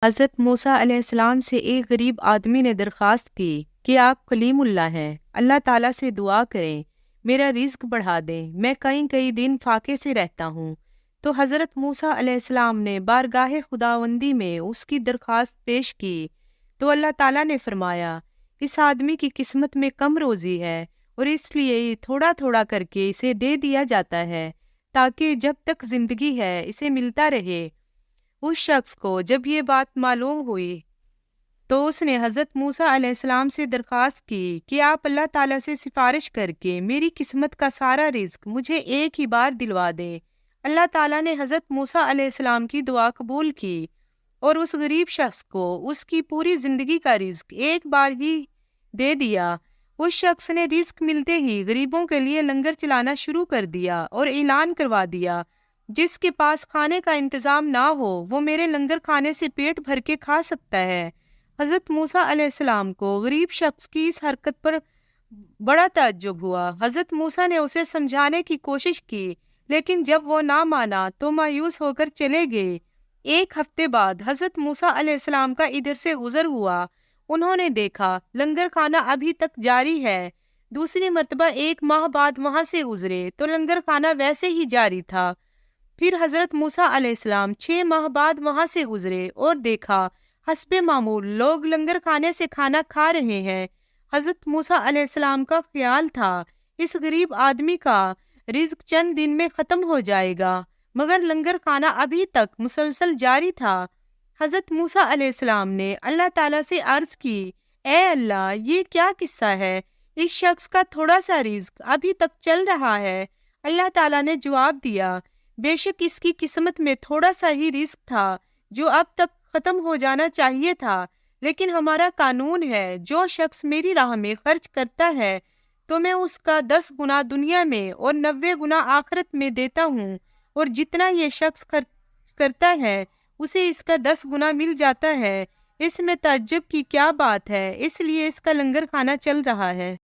حضرت موسیٰ علیہ السلام سے ایک غریب آدمی نے درخواست کی کہ آپ کلیم اللہ ہیں، اللہ تعالیٰ سے دعا کریں، میرا رزق بڑھا دیں، میں کئی دن فاقے سے رہتا ہوں۔ تو حضرت موسیٰ علیہ السلام نے بارگاہ خداوندی میں اس کی درخواست پیش کی تو اللہ تعالیٰ نے فرمایا، اس آدمی کی قسمت میں کم روزی ہے اور اس لیے تھوڑا تھوڑا کر کے اسے دے دیا جاتا ہے تاکہ جب تک زندگی ہے اسے ملتا رہے۔ اس شخص کو جب یہ بات معلوم ہوئی تو اس نے حضرت موسیٰ علیہ السلام سے درخواست کی کہ آپ اللہ تعالیٰ سے سفارش کر کے میری قسمت کا سارا رزق مجھے ایک ہی بار دلوا دیں۔ اللہ تعالیٰ نے حضرت موسیٰ علیہ السلام کی دعا قبول کی اور اس غریب شخص کو اس کی پوری زندگی کا رزق ایک بار ہی دے دیا۔ اس شخص نے رزق ملتے ہی غریبوں کے لیے لنگر چلانا شروع کر دیا اور اعلان کروا دیا، جس کے پاس کھانے کا انتظام نہ ہو وہ میرے لنگر کھانے سے پیٹ بھر کے کھا سکتا ہے۔ حضرت موسیٰ علیہ السلام کو غریب شخص کی اس حرکت پر بڑا تعجب ہوا۔ حضرت موسیٰ نے اسے سمجھانے کی کوشش کی لیکن جب وہ نہ مانا تو مایوس ہو کر چلے گئے۔ ایک ہفتے بعد حضرت موسیٰ علیہ السلام کا ادھر سے گزر ہوا۔ انہوں نے دیکھا لنگر کھانا ابھی تک جاری ہے۔ دوسری مرتبہ 1 ماہ بعد وہاں سے گزرے تو لنگر کھانا ویسے ہی جاری تھا۔ پھر حضرت موسیٰ علیہ السلام 6 ماہ بعد وہاں سے گزرے اور دیکھا حسب معمول لوگ لنگر کھانے سے کھانا کھا رہے ہیں۔ حضرت موسیٰ علیہ السلام کا خیال تھا اس غریب آدمی کا رزق چند دن میں ختم ہو جائے گا، مگر لنگر کھانا ابھی تک مسلسل جاری تھا۔ حضرت موسیٰ علیہ السلام نے اللہ تعالیٰ سے عرض کی، اے اللہ، یہ کیا قصہ ہے؟ اس شخص کا تھوڑا سا رزق ابھی تک چل رہا ہے۔ اللہ تعالیٰ نے جواب دیا، بے شک اس کی قسمت میں تھوڑا سا ہی رزق تھا جو اب تک ختم ہو جانا چاہیے تھا، لیکن ہمارا قانون ہے جو شخص میری راہ میں خرچ کرتا ہے تو میں اس کا 10 گنا دنیا میں اور 90 گنا آخرت میں دیتا ہوں، اور جتنا یہ شخص خرچ کرتا ہے اسے اس کا 10 گنا مل جاتا ہے۔ اس میں تعجب کی کیا بات ہے؟ اس لیے اس کا لنگر کھانا چل رہا ہے۔